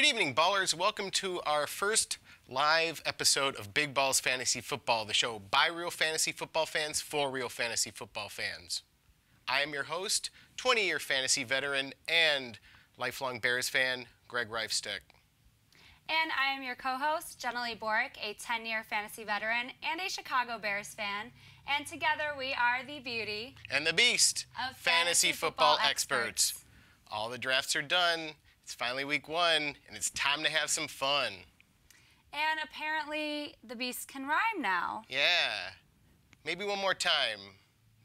Good evening, ballers. Welcome to our first live episode of Big Balls Fantasy Football, the show by real fantasy football fans for real fantasy football fans. I am your host, 20-year fantasy veteran and lifelong Bears fan, Greg Reifsteck. And I am your co-host, Jenilee Borek, a 10-year fantasy veteran and a Chicago Bears fan. And together we are the beauty and the beast of fantasy football experts. All the drafts are done. It's finally week one, and it's time to have some fun. And apparently the beast can rhyme now. Yeah. Maybe one more time.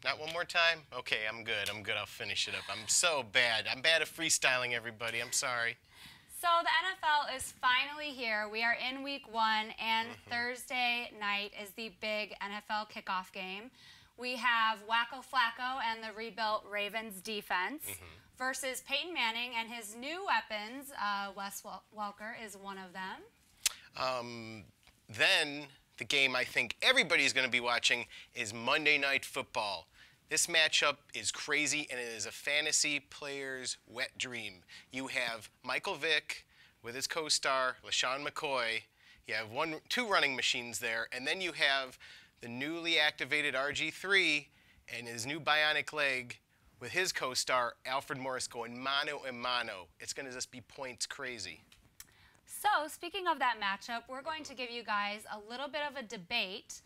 Not one more time? Okay, I'm good. I'll finish it up. I'm so bad. I'm bad at freestyling, everybody. I'm sorry. So the NFL is finally here. We are in week one, and Thursday night is the big NFL kickoff game. We have Wacko Flacco and the rebuilt Ravens defense versus Peyton Manning and his new weapons. Wes Welker is one of them. Then the game I think everybody's going to be watching is Monday Night Football. This matchup is crazy, and it is a fantasy player's wet dream. You have Michael Vick with his co-star, LaShawn McCoy. You have two running machines there, and then you have the newly activated RG3 and his new bionic leg with his co-star, Alfred Morris, going mano a mano. It's going to just be points crazy. So, speaking of that matchup, we're going to give you guys a little bit of a debate,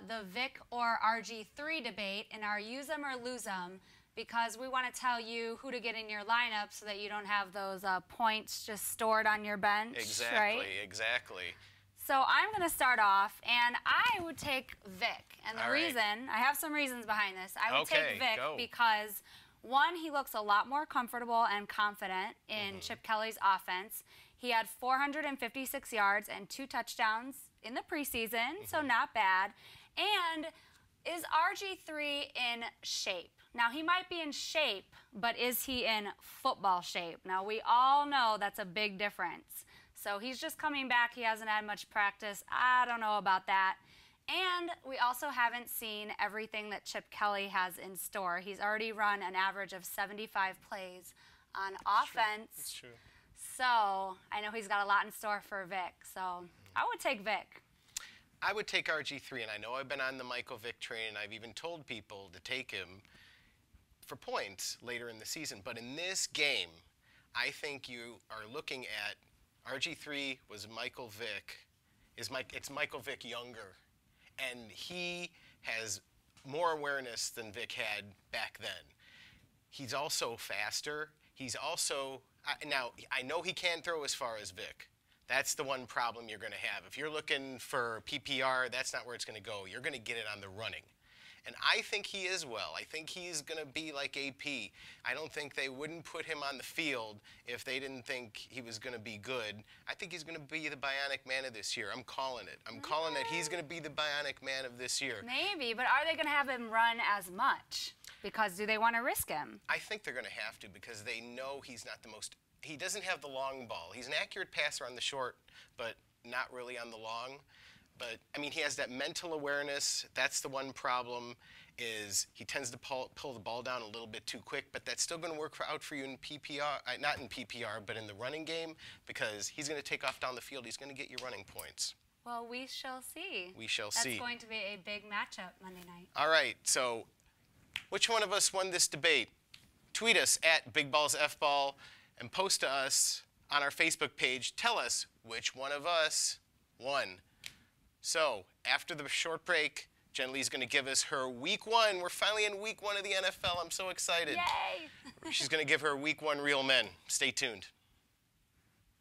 the Vick or RG3 debate in our use 'em or lose 'em, because we want to tell you who to get in your lineup so that you don't have those points just stored on your bench. Exactly, right? Exactly. So I'm going to start off, and I would take Vick. And the reason, I have some reasons behind this. I would take Vick because, one, he looks a lot more comfortable and confident in Chip Kelly's offense. He had 456 yards and 2 touchdowns in the preseason, so not bad. And is RG3 in shape? Now, he might be in shape, but is he in football shape? Now, we all know that's a big difference. So he's just coming back. He hasn't had much practice. I don't know about that. And we also haven't seen everything that Chip Kelly has in store. He's already run an average of 75 plays on offense. That's true. So I know he's got a lot in store for Vick. So I would take Vick. I would take RG3, and I know I've been on the Michael Vick train, and I've even told people to take him for points later in the season. But in this game, I think you are looking at RG3 was Michael Vick. It's Michael Vick younger, and he has more awareness than Vick had back then. He's also faster. He's also now I know he can't throw as far as Vick. That's the one problem you're going to have. If you're looking for PPR, that's not where it's going to go. You're going to get it on the running. And I think he is well. I think he's going to be like AP. I don't think they wouldn't put him on the field if they didn't think he was going to be good. I think he's going to be the bionic man of this year. I'm calling it. I'm calling that he's going to be the bionic man of this year. Maybe, but are they going to have him run as much? Because do they want to risk him? I think they're going to have to, because they know he's not the most. He doesn't have the long ball. He's an accurate passer on the short, but not really on the long. But, I mean, he has that mental awareness. That's the one problem, is he tends to pull the ball down a little bit too quick. But that's still going to work out for you in PPR, not in PPR, but in the running game, because he's going to take off down the field. He's going to get you running points. Well, we shall see. We shall see. That's going to be a big matchup Monday night. All right, so which one of us won this debate? Tweet us at BigBallsFBall and post to us on our Facebook page. Tell us which one of us won. So, after the short break, Jenilee's going to give us her week one. We're finally in week one of the NFL. I'm so excited. Yay! She's going to give her week one real men. Stay tuned.